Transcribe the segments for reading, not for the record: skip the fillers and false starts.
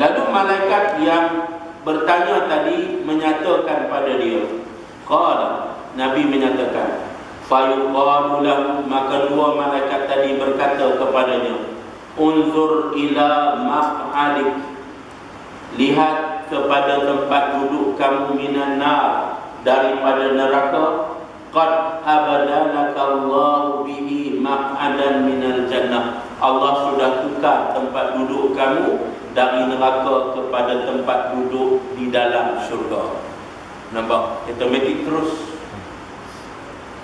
Lalu malaikat yang bertanya tadi menyatakan pada dia, qala, Nabi menyatakan, fayuqalu lahu, maka dua malaikat tadi berkata kepadanya, unzur ila maq'alik, lihat kepada tempat duduk kamu minan nar, daripada neraka, qad abadalaka Allah bihi maq'adan minal jannah, Allah sudah tukar tempat duduk kamu dari neraka kepada tempat duduk di dalam syurga. Nampak? Automatik terus.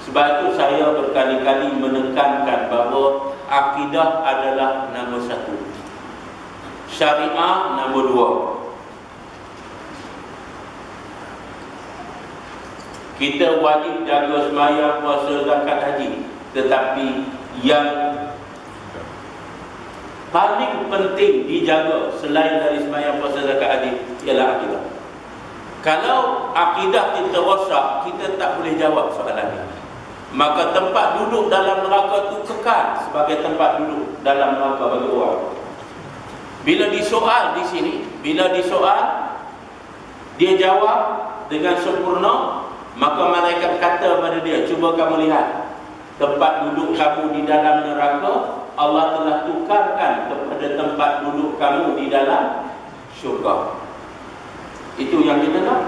Sebab itu saya berkali-kali menekankan bahawa akidah adalah nombor satu, syariah nombor dua. Kita wajib jaga sembahyang, puasa, zakat, haji, tetapi yang paling penting dijaga selain dari sembahyang, puasa, zakat, haji ialah akidah. Kalau akidah kita rosak, kita tak boleh jawab soalan ini. Maka tempat duduk dalam neraka itu kekal sebagai tempat duduk dalam neraka bagi orang. Bila disoal di sini, bila disoal, dia jawab dengan sempurna, maka malaikat kata pada dia, cuba kamu lihat tempat duduk kamu di dalam neraka, Allah telah tukarkan kepada tempat duduk kamu di dalam syurga. Itu yang kita tahu.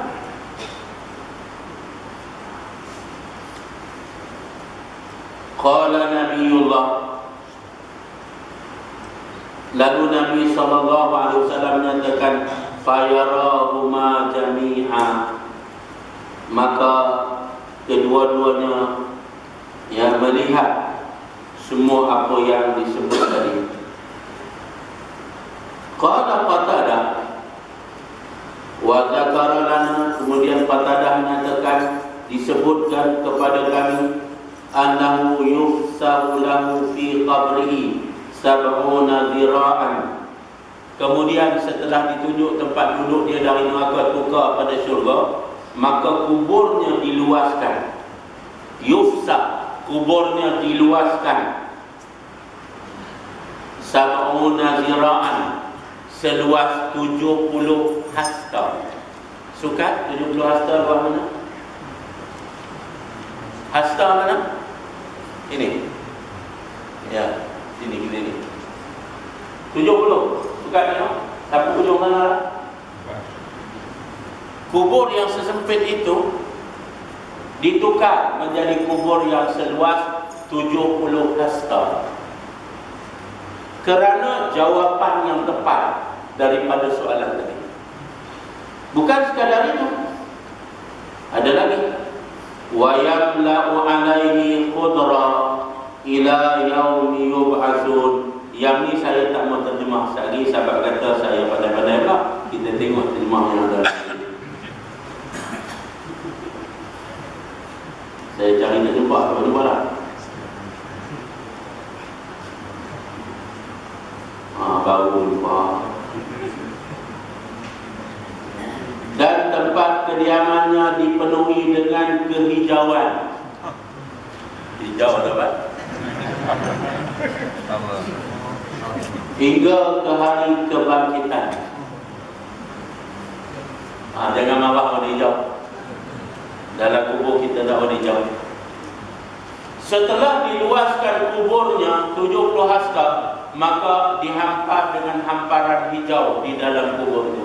Qala Nabiullah, lalu Nabi SAW menyatakan, fayarahuma jami'a, maka kedua-duanya yang melihat semua apa yang disebut tadi. Qala Qatadah wa dzakara lana, kemudian Qatadah menyatakan, disebutkan kepada kami, annahu yufsahu lahu fi qabrihi sab'una zira'an, kemudian setelah ditunjuk tempat duduk dia dari neraka tukar pada syurga, maka kuburnya diluaskan. Yufsah, kuburnya diluaskan, sab'una zira'an, seluas 70 hasta. Sukat 70 hasta luar mana? Hasta mana? Ini. Ya, sini kita ni. 70. Sukat tengok. Tapi ujung mana? Kubur yang sesempit itu ditukar menjadi kubur yang seluas 70 hasta. Kerana jawapan yang tepat daripada soalan tadi. Bukan sekadar itu. Ada lagi. Wa yamla'u 'alaihi qudra ila yaumi yub'atsun. Yang ni saya tak mau terjemah. Lagi sahabat kata saya pandai-pandai pula. Kita tengok terjemah yang ada. Saya cari tak jumpa. Apa jumpa lah? Baru jumpa. Dan tempat kediamannya dipenuhi dengan kehijauan. Hijau atau apa? Hingga ke hari kebangkitan. Jangan marah warna hijau. Dalam kubur kita tak warna hijau. Setelah diluaskan kuburnya 70 hasta, maka dihampar dengan hamparan hijau di dalam kubur itu.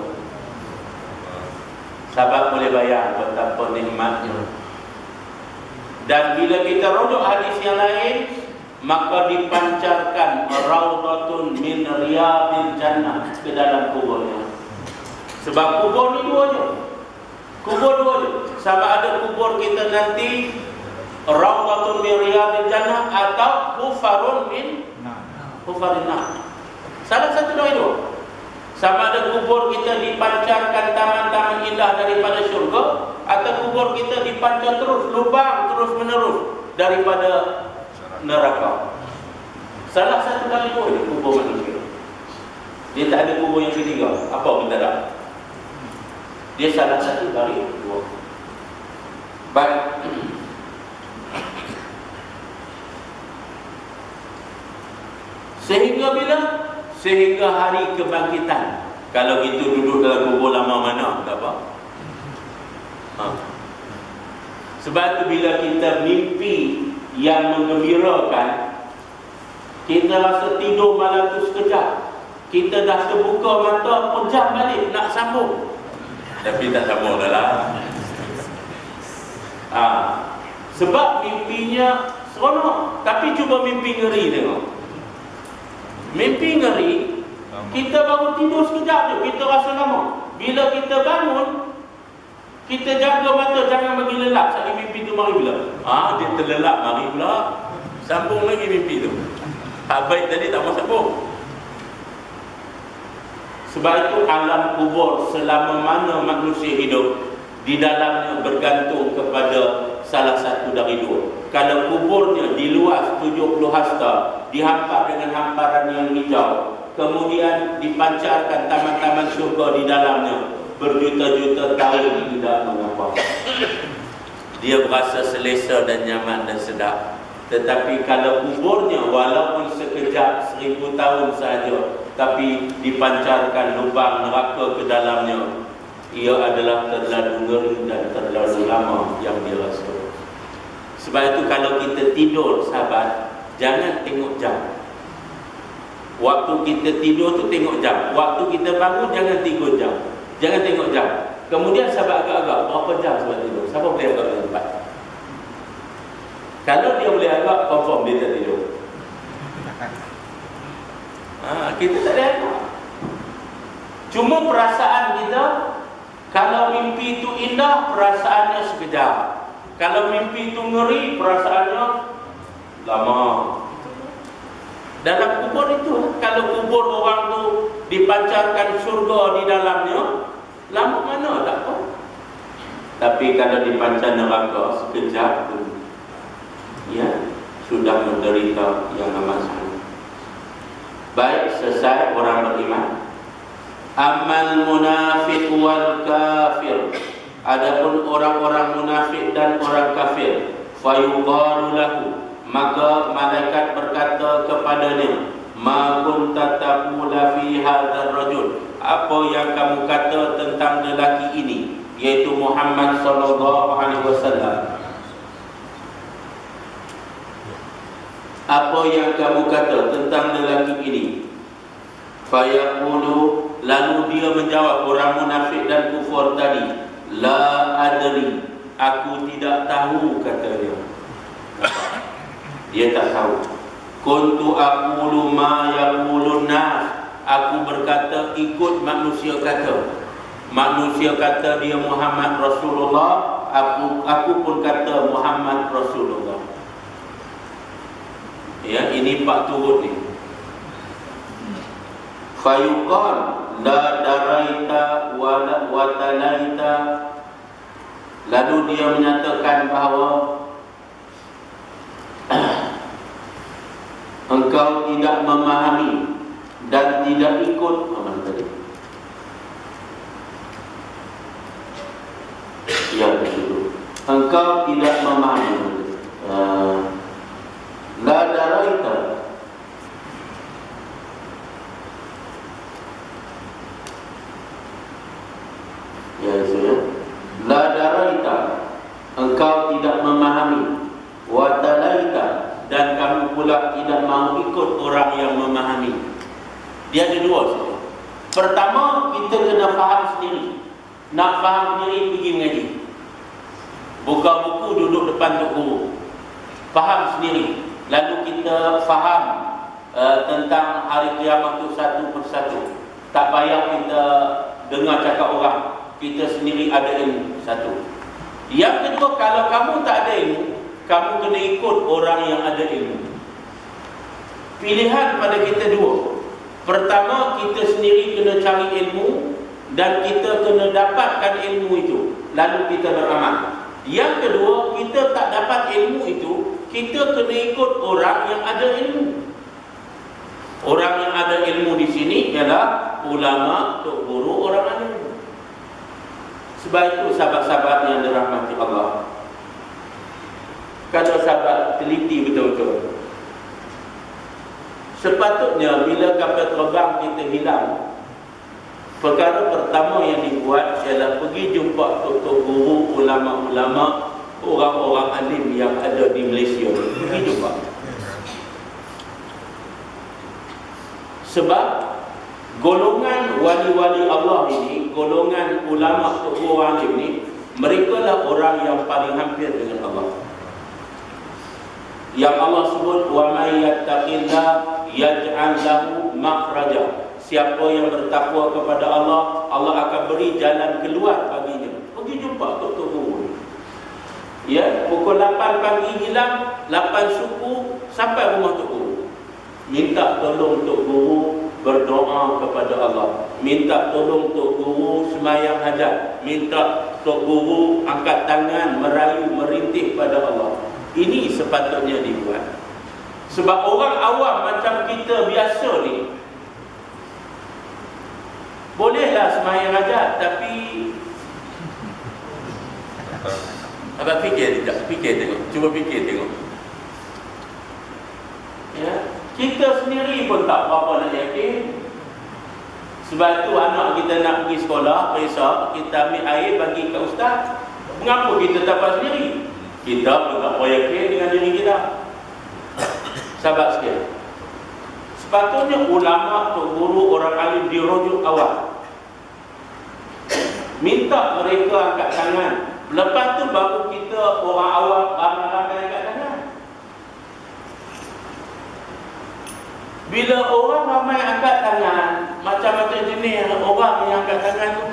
Sahabat boleh bayar betapa nikmatnya. Dan bila kita rujuk hadis yang lain, maka dipancarkan raudhatun min riyadil jannah ke dalam kuburnya. Sebab kubur ni dua je. Kubur dua je. Sama ada kubur kita nanti raudhatun min riyadil jannah atau hufarun min hufarin nar. Salah satu dari dua. Sama ada kubur kita dipancarkan taman-taman indah daripada syurga, atau kubur kita dipancar terus, lubang terus menerus daripada neraka. Salah satu dari dua ini kubur manusia. Dia tak ada kubur yang ketiga. Apa kita dah? Dia salah satu dari dua. Baik. Sehingga bila? Sehingga hari kebangkitan. Kalau gitu duduk dalam kubur lama mana? Tak apa. Sebab itu bila kita mimpi yang menggembirakan, kita rasa tidur malam tu sekejap, kita dah terbuka mata, pejam balik nak sambung, tapi tak sambung dah lah. Sebab mimpinya seronok. Tapi cuba mimpi ngeri tengok. Mimpi ngeri, kita baru tidur sekejap je, kita rasa lama. Bila kita bangun, kita jaga mata jangan bagi lelap. Sekali mimpi tu mari pula. Dia terlelap mari pula. Sambung lagi mimpi tu. Hak baik tadi tak mau sambung. Sebab itu alam kubur selama mana manusia hidup, di dalamnya bergantung kepada salah satu dari dua. Kalau kuburnya di luas 70 hasta, dihampar dengan hamparan yang hijau, kemudian dipancarkan taman-taman syurga di dalamnya, berjuta-juta tahun tidak mengapa. Dia berasa selesa dan nyaman dan sedap. Tetapi kalau kuburnya walaupun sekejap 1000 tahun sahaja, tapi dipancarkan lubang neraka ke dalamnya, ia adalah terlalu ngeri dan terlalu lama yang dia rasa. Sebab itu kalau kita tidur, sahabat, jangan tengok jam. Waktu kita tidur tu tengok jam. Waktu kita bangun jangan 3 jam. Jangan tengok jam. Kemudian sahabat agak-agak, berapa jam sebab tidur? Siapa boleh agak lebih cepat? Kalau dia boleh agak, confirm dia tak tidur. Kita tak ada agak. Cuma perasaan kita, kalau mimpi itu indah, perasaannya sekejap. Kalau mimpi itu ngeri, perasaannya lama. Dalam kubur itu, kalau kubur orang tu dipancarkan syurga di dalamnya, lama mana tak tahu. Tapi kalau dipancar neraka sekejap tu, ya, sudah menderita yang amat sangat. Baik, selesai orang beriman. Amal munafiq wal kafir. Adapun orang-orang munafik dan orang kafir, fayuqalu lahu, maka malaikat berkata kepadanya, ma kunta taqula fi hadzal rajul, apa yang kamu kata tentang lelaki ini, yaitu Muhammad sallallahu alaihi wasallam. Apa yang kamu kata tentang lelaki ini? Fayaqulu, lalu dia menjawab, orang munafik dan kufur tadi, la adri, aku tidak tahu, kata dia. Dia tak tahu. Kuntu aqulu ma yaqulun nas, aku berkata ikut manusia kata. Manusia kata dia Muhammad Rasulullah, aku pun kata Muhammad Rasulullah. Ya, ini pak turut ni. Fayuqal la daraita wa talaita, lalu dia menyatakan bahawa engkau tidak memahami dan tidak ikut apa tadi? Ya, betul. Engkau tidak memahami. La daraita, ya, itu ya. La daraita, engkau tidak memahami. Wa talaita, dan kamu pula tidak mahu ikut orang yang memahami. Dia ada dua saja. Pertama, kita kena faham sendiri. Nak faham sendiri, pergi mengaji. Buka buku, duduk depan tok guru. Faham sendiri. Lalu kita faham tentang hari kiamat itu satu persatu. Tak payah kita dengar cakap orang. Kita sendiri ada ilmu. Satu. Yang kedua, kalau kamu tak ada ilmu, kamu kena ikut orang yang ada ilmu. Pilihan pada kita dua. Pertama, kita sendiri kena cari ilmu, dan kita kena dapatkan ilmu itu, lalu kita beramal. Yang kedua, kita tak dapat ilmu itu, kita kena ikut orang yang ada ilmu. Orang yang ada ilmu di sini ialah ulama, tok guru, orang alim. Sebab itu sahabat-sahabat yang dirahmati Allah, kalau sahabat teliti betul-betul, sepatutnya bila kapal terbang kita hilang, Perkara pertama yang dibuat ialah pergi jumpa tok-tok guru, ulama-ulama, orang-orang alim yang ada di Malaysia. Pergi jumpa. Sebab golongan wali-wali Allah ini, golongan ulama tok guru alim ni, mereka lah orang yang paling hampir dengan Allah. Yang Allah sebut, wa may yattaqillah yaj'al lahu makhraja. Siapa yang bertakwa kepada Allah, Allah akan beri jalan keluar baginya. Pergi jumpa tok-tok guru. Ya, pukul 8 pagi hilang, 8 suku sampai rumah tok guru. Minta tolong tok guru berdoa kepada Allah. Minta tolong tok guru sembahyang hajat. Minta tok guru angkat tangan merayu merintih pada Allah. Ini sepatutnya dibuat. Sebab orang awam macam kita biasa ni, bolehlah sembahyang hajat, tapi abang fikir tidak? Fikir tengok. Cuba fikir tengok. Ya, kita sendiri pun tak berapa nak yakin. Sebab tu anak kita nak pergi sekolah, periksa, kita ambil air bagi kat ustaz. Mengapa kita tak buat sendiri? Kita pun tak berapa yakin dengan diri kita. Sahabat sekalian, sepatutnya ulama, tok guru, orang alim dirujuk awal. Minta mereka angkat tangan. Lepas tu baru kita orang awam ramai-ramai angkat tangan. Bila orang ramai angkat tangan, macam-macam jenis orang yang angkat tangan tu.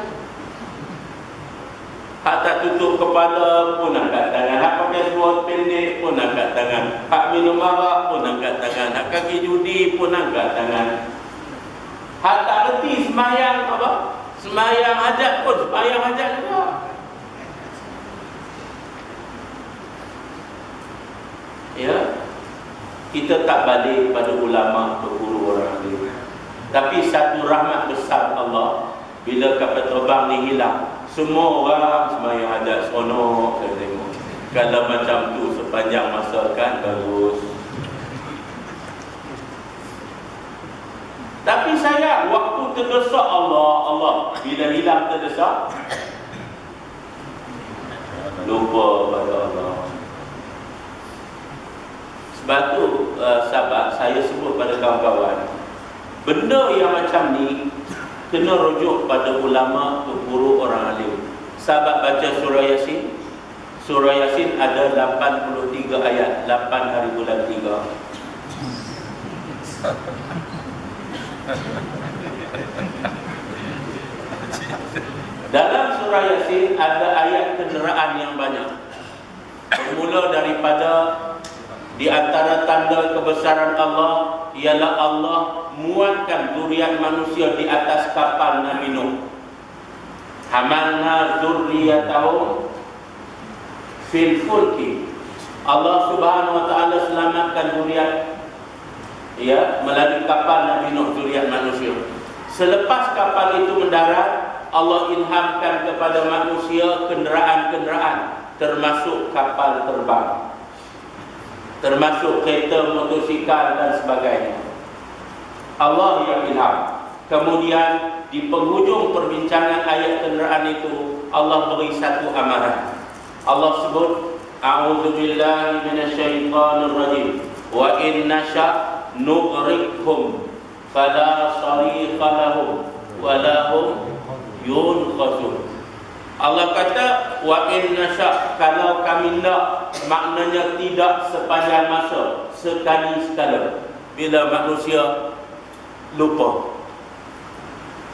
Hak tak tutup kepala pun angkat tangan. Hak pakai seluar pendek pun angkat tangan. Hak minum arak pun angkat tangan. Hak kaki judi pun angkat tangan. Hak tak reti sembahyang apa? Sembahyang hajat pun sembahyang hajat juga. Ya, kita tak balik pada ulama, guru orang alim. Tapi satu rahmat besar Allah, bila kapal terbang ni hilang, semua orang sembahyang hajat seronok. Saya tengok kalau macam tu sepanjang masa kan bagus. Tapi sayang, waktu terdesak Allah bila hilang terdesak, lupa pada Allah. Sebab tu sahabat, saya sebut pada kawan-kawan, benda yang macam ni kena rujuk pada ulama, guru, orang alim. Sahabat baca surah Yasin. Surah Yasin ada 83 ayat, 8 hari bulan 3. Dalam surah Yasin ada ayat kenderaan yang banyak. Bermula daripada di antara tanda kebesaran Allah ialah Allah muatkan zuriat manusia di atas kapal Nabi Nuh. Hamalna zurriyatahu fil fulki. Allah Subhanahu wa taala selamatkan zuriat melalui kapal Nabi Nuh, zuriat manusia. Selepas kapal itu mendarat, Allah ilhamkan kepada manusia kenderaan-kenderaan, termasuk kapal terbang, termasuk kereta, motosikal dan sebagainya. Allah yang ilham. Kemudian di penghujung perbincangan ayat kenderaan itu, Allah beri satu amaran. Allah sebut, a'udzubillahi minasyaitonir rajim, wa in nasha' nughriqhum fala sariqa lahum wa lahum yunqasun. Allah kata, wa in nasha', kalau kami nak, maknanya tidak sepanjang masa, sekali-sekala bila manusia lupa.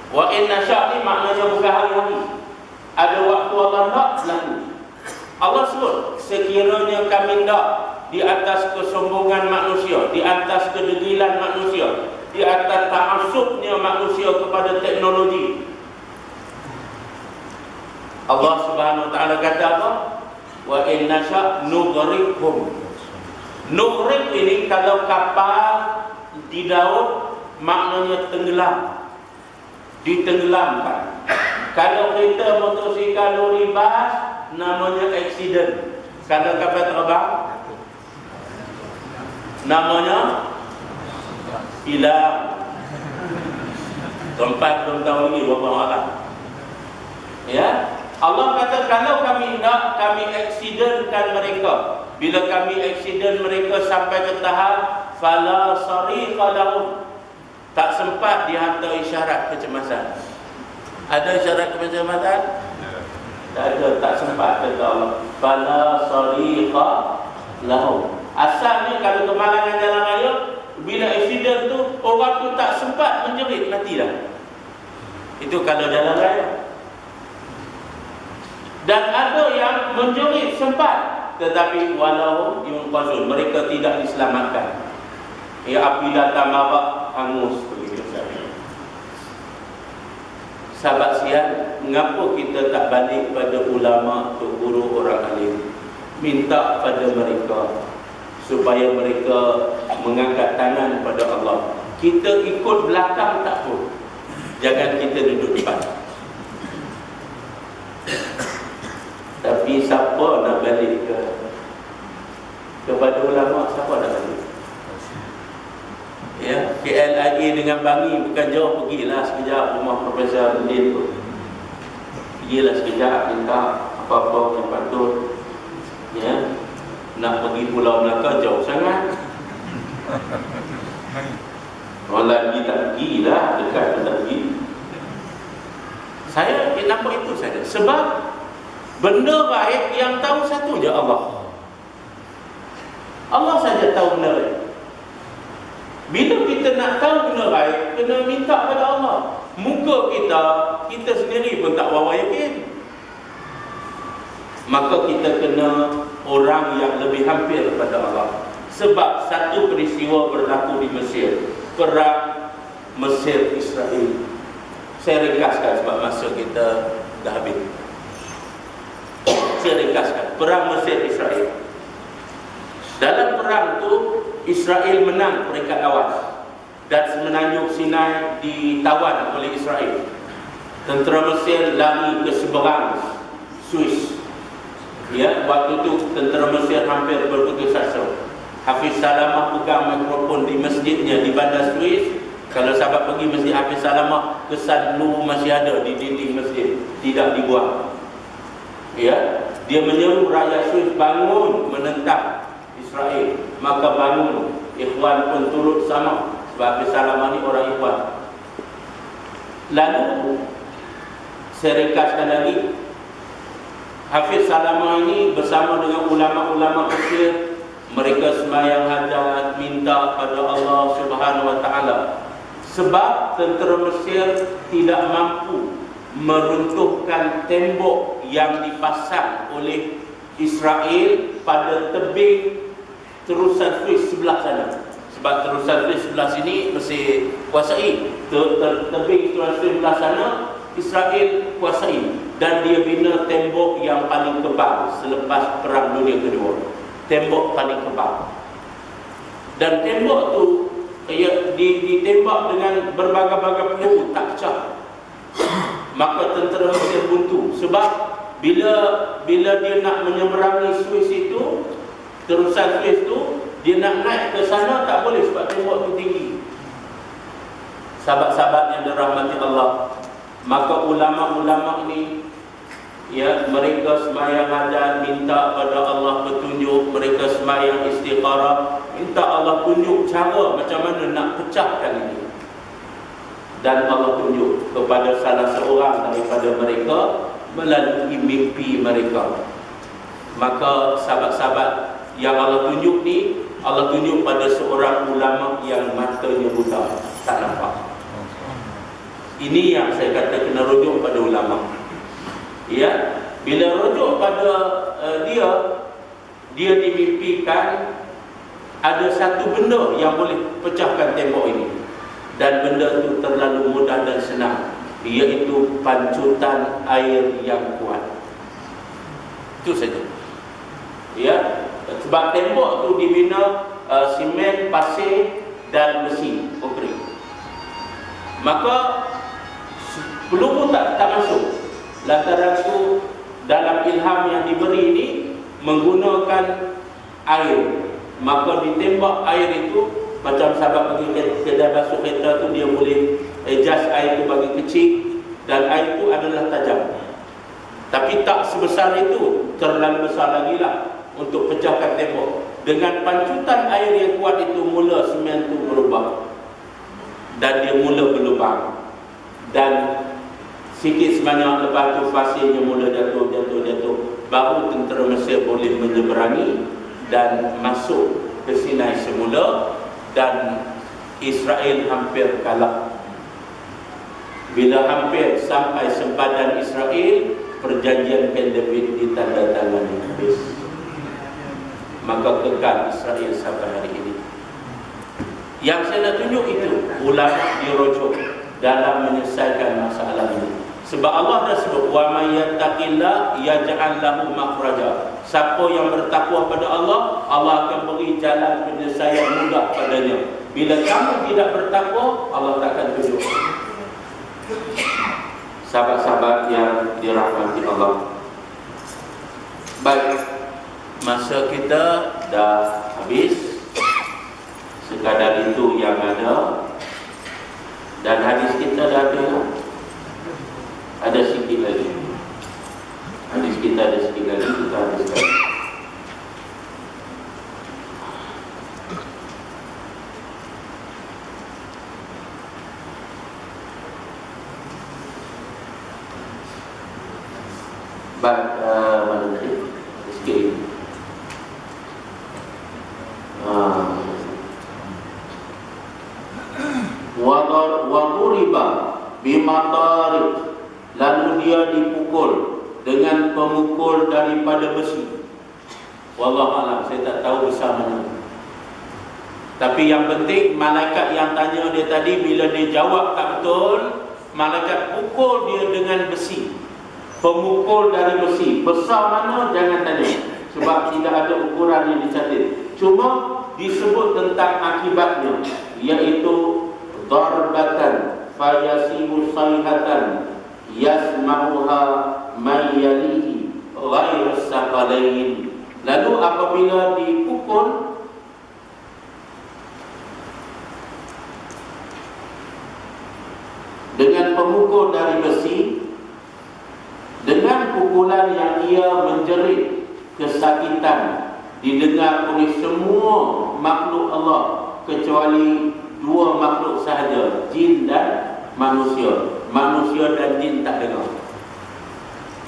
Wa in nasha' ni maknanya bukan hari-hari, ada waktu Allah nak berlaku. Allah sebut, sekiranya kami nak, di atas kesombongan manusia, di atas kedegilan manusia, di atas ta'assubnya manusia kepada teknologi, Allah Subhanahu wa taala kata apa? Wa in nasha' nughriqhum. Nughriq ini kalau kapal di laut maknanya tenggelam, ditenggelamkan. Kalau kereta, motosikal, lori, bas namanya accident. Kalau kapal terbang namanya hilang. Tuan belum tahu lagi berapa orang. Ya, Allah kata kalau kami nak, kami accidentkan mereka. Bila kami accident mereka sampai ke tahap fala sariqa lahum, tak sempat dihantar isyarat kecemasan. Ada isyarat kecemasan? Tak ada, tak sempat, kata Allah. Fala sariqa lahum. Asalnya kalau kemalangan jalan raya, bila accident tu orang tu tak sempat menjerit, mati dah. Itu kalau jalan raya. Dan ada yang menjerit sempat, tetapi walau yunqazun, mereka tidak diselamatkan. Ya, api datang mabak hangus begitu saja. Sahabat siang, mengapa kita tak balik pada ulama, atau guru, orang alim, minta pada mereka supaya mereka mengangkat tangan pada Allah. Kita ikut belakang tak pun, jangan kita duduk depan. Tapi siapa nak balik kepada ulama? Siapa nak balik? Ya, KLIA dengan Bangi bukan jauh, pergilah sekejap rumah Profesor Abdin tu. Pergilah sekejap, minta apa-apa yang patut. Ya, nak pergi Pulau Melaka jauh sangat. Orang lagi tak pergi lah, dekat pun tak pergi. Saya nampak itu saja. Sebab benda baik yang tahu satu je Allah. Allah saja tahu benda baik. Bila kita nak tahu benda baik, kena minta pada Allah. Muka kita sendiri pun tak berapa yakin. Maka kita kena orang yang lebih hampir kepada Allah. Sebab satu peristiwa berlaku di Mesir, perang Mesir Israel. Saya ringkaskan sebab masa kita dah habis. Saya ringkaskan perang Mesir Israel. Dalam perang tu Israel menang peringkat awal dan semenanjung Sinai ditawan oleh Israel. Tentera Mesir lari ke seberang Swiss. Ya, waktu tu tentera Mesir hampir berputus asa. Hafiz Salamah pegang mikrofon di masjidnya di bandar Swiss. Kalau sahabat pergi masjid Hafiz Salamah, kesan blue masih ada di dinding masjid, tidak dibuang. Ya, dia menyeru rakyat Swiss bangun menentang Israel. Maka bangun, ikhwan pun turut sama. Sebab Hafiz Salamah ni orang ikhwan. Lalu saya ringkaskan lagi, Hafiz Salamah ini bersama dengan ulama-ulama Mesir, mereka sembahyang hajat, minta pada Allah Subhanahu Wa Taala. Sebab tentera Mesir tidak mampu meruntuhkan tembok yang dipasang oleh Israel pada tebing terusan Swiss sebelah sana. Sebab terusan Swiss sebelah sini Mesir kuasai, tebing terusan Swiss sebelah sana Israel kuasai, dan dia bina tembok yang paling kebal selepas Perang Dunia Kedua. Tembok paling kebal. Dan tembok tu ditembak dengan berbagai-bagai peluru, tak pecah. Maka tentera Mesir buntu. Sebab bila dia nak menyeberangi Swiss itu, terusan Swiss tu, dia nak naik ke sana tak boleh sebab tembok tu tinggi. Sahabat-sahabat yang dirahmati Allah, maka ulama-ulama ni, ya, mereka sembahyang hajat, minta pada Allah petunjuk. Mereka sembahyang istikharah, minta Allah tunjuk cara macam mana nak pecahkan ini. Dan Allah tunjuk kepada salah seorang daripada mereka melalui mimpi mereka. Maka sahabat-sahabat yang Allah tunjuk ni, Allah tunjuk pada seorang ulama yang matanya buta, tak nampak. Ini yang saya kata kena rujuk pada ulama. Ya, bila rujuk pada dia dimimpikan ada satu benda yang boleh pecahkan tembok ini, dan benda itu terlalu mudah dan senang, iaitu pancutan air yang kuat. Itu saja. Ya, sebab tembok itu dibina simen, pasir dan besi konkrit. Maka peluru tak masuk. Lantaran itu dalam ilham yang diberi ini menggunakan air. Maka ditembak air itu Macam sahabat pergi kedai basuh kereta tu, dia boleh adjust air tu bagi kecil, dan air itu adalah tajam. Tapi tak sebesar itu, terlalu besar lagi lah untuk pecahkan tembok. Dengan pancutan air yang kuat itu, mula semen tu berubah dan dia mula berlubang. Dan sikit sebanyak lepas tu pasirnya mula jatuh. Baru tentera Mesir boleh menyeberangi dan masuk ke Sinai semula, dan Israel hampir kalah. Bila hampir sampai sempadan Israel, perjanjian Camp David ditandatangani habis. Maka kekal Israel sampai hari ini. Yang saya nak tunjuk itu, ulama dirujuk dalam menyelesaikan masalah ini. Sebab Allah dah sebut, wa may yattaqillah yaj'al lahu makhraja. Siapa yang bertakwa pada Allah, Allah akan beri jalan penyelesaian mudah padanya. Bila kamu tidak bertakwa, Allah takkan tunjuk. Sahabat-sahabat yang dirahmati Allah, baik, masa kita dah habis. Sekadar itu yang ada. Dan hadis kita dah ada. Ada sikit lagi. Hadis kita ada sikit lagi, kita habiskan. Baik, mana tadi? Sikit. Waduriba bimatarik, lalu dia dipukul dengan pemukul daripada besi. Wallahualam, saya tak tahu besar mana. Tapi yang penting, malaikat yang tanya dia tadi, bila dia jawab tak betul, malaikat pukul dia dengan besi. Pemukul dari besi. Besar mana jangan tanya, sebab tidak ada ukuran yang dicatat. Cuma disebut tentang akibatnya, iaitu darbatan fayasibu sayhatan yasma'uha man yalihi ghairu saqalain. Lalu apabila dipukul, dengan pemukul dari besi, dengan pukulan yang ia menjerit kesakitan, didengar oleh semua makhluk Allah kecuali dua makhluk sahaja, jin dan manusia. Manusia dan jin tak dengar.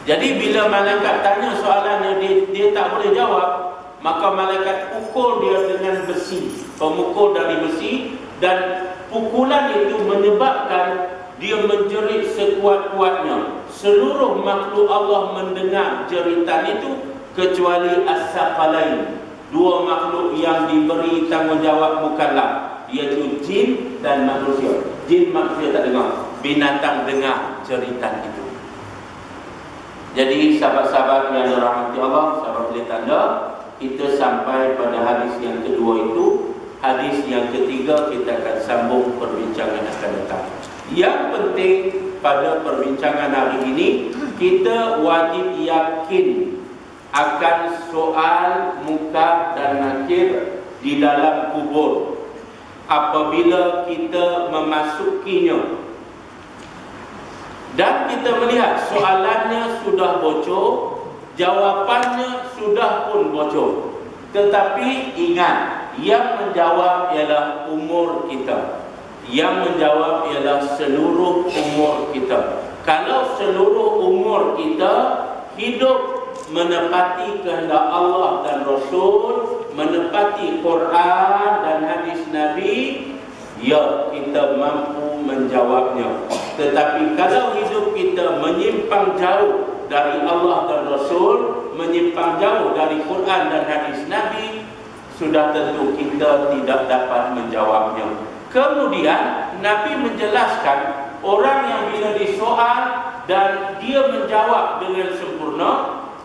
Jadi bila malaikat tanya soalannya, dia tak boleh jawab, maka malaikat pukul dia dengan besi, pemukul dari besi, dan pukulan itu menyebabkan dia menjerit sekuat-kuatnya. Seluruh makhluk Allah mendengar jeritan itu kecuali as-saqalain, dua makhluk yang diberi tanggungjawab mukallaf, iaitu jin dan manusia. Jin manusia tak dengar, binatang dengar jeritan itu. Jadi sahabat-sahabat yang dirahmati Allah, sahabat boleh tanda, kita sampai pada hadis yang kedua itu. Hadis yang ketiga kita akan sambung perbincangan akan datang. Yang penting pada perbincangan hari ini, kita wajib yakin akan soal munkar dan nakir di dalam kubur apabila kita memasukinya. Dan kita melihat soalannya sudah bocor, jawapannya sudah pun bocor. Tetapi ingat, yang menjawab ialah umur kita. Yang menjawab ialah seluruh umur kita. Kalau seluruh umur kita hidup menepati kehendak Allah dan Rasul, menepati Quran dan hadis Nabi, ya, kita mampu menjawabnya. Tetapi kalau hidup kita menyimpang jauh dari Allah dan Rasul, menyimpang jauh dari Quran dan hadis Nabi, sudah tentu kita tidak dapat menjawabnya. Kemudian Nabi menjelaskan, orang yang bila disoal dan dia menjawab dengan sempurna,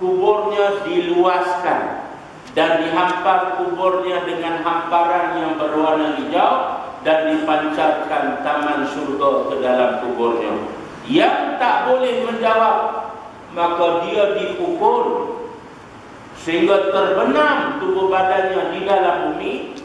kuburnya diluaskan dan dihampar kuburnya dengan hamparan yang berwarna hijau, dan dipancarkan taman surga ke dalam kuburnya. Yang tak boleh menjawab, maka dia dipukul sehingga terbenam tubuh badannya di dalam bumi,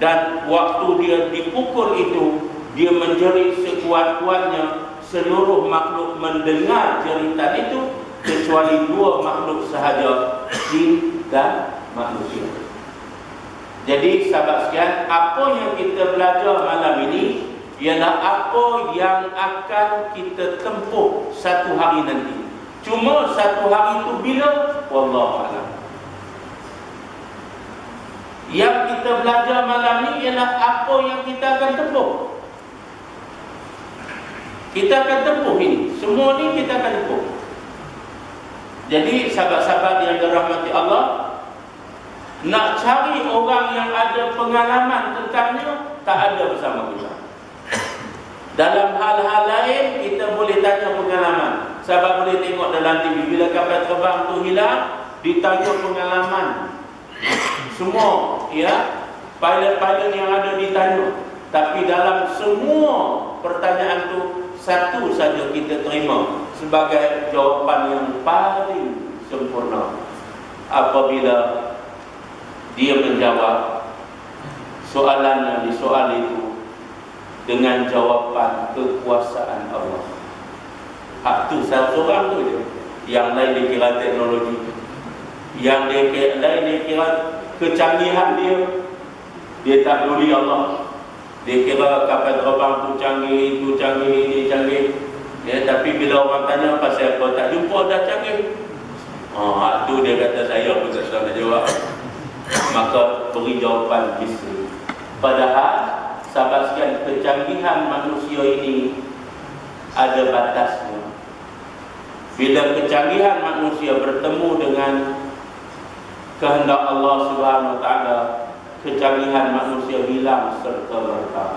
dan waktu dia dipukul itu, dia menjerit sekuat-kuatnya. Seluruh makhluk mendengar jeritan itu kecuali dua makhluk sahaja, jin dan manusia. Jadi sahabat sekalian, apa yang kita belajar malam ini ialah apa yang akan kita tempuh satu hari nanti. Cuma satu hari itu bila? Wallahu a'lam. Yang kita belajar malam ini ialah apa yang kita akan tempuh. Kita akan tempuh ini. Semua ini kita akan tempuh. Jadi sahabat-sahabat yang dirahmati Allah, nak cari orang yang ada pengalaman tentangnya, tak ada bersama kita. Dalam hal-hal lain kita boleh tanya pengalaman. Sahabat boleh tengok dalam TV, bila kapal terbang tu hilang, ditanya pengalaman. Semua, ya, pilot-pilot yang ada ditanya. Tapi dalam semua pertanyaan tu, satu saja kita terima sebagai jawapan yang paling sempurna. Apabila dia menjawab soalan yang disoal itu dengan jawapan kekuasaan Allah. Hak tu seorang tu je. Yang lain dia kira teknologi, yang lain dia kira kecanggihan dia. Dia tak peduli Allah. Dia kira kapal terbang tu canggih, itu canggih, ini canggih. Ya, tapi bila orang tanya pasal apa, tak jumpa dah canggih. Hak tu dia kata saya pun tak salah jawab. Maka beri jawapan bisri. Padahal sahabat sekalian, kecanggihan manusia ini ada batasnya. Bila kecanggihan manusia bertemu dengan kehendak Allah Subhanahu Wa Taala, kecanggihan manusia hilang serta merta.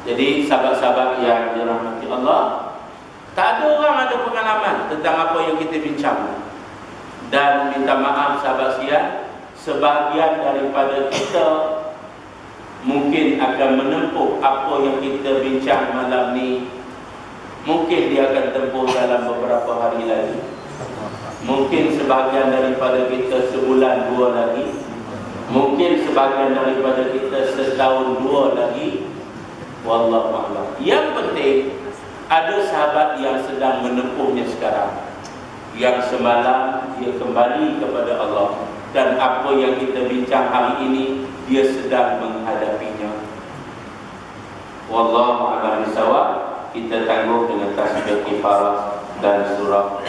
Jadi sahabat-sahabat yang dirahmati Allah, tak ada orang ada pengalaman tentang apa yang kita bincang. Dan minta maaf sahabat sekalian, sebahagian daripada kita mungkin akan menempuh apa yang kita bincang malam ni. Mungkin dia akan tempuh dalam beberapa hari lagi. Mungkin sebahagian daripada kita sebulan dua lagi. Mungkin sebahagian daripada kita setahun dua lagi. Wallahu a'lam. Yang penting ada sahabat yang sedang menempuhnya sekarang, yang semalam dia kembali kepada Allah, dan apa yang kita bincang hari ini dia sedang menghadapinya. Wallahu a'lam bishawab. Kita tangguh dengan tasbih kifarah dan surah.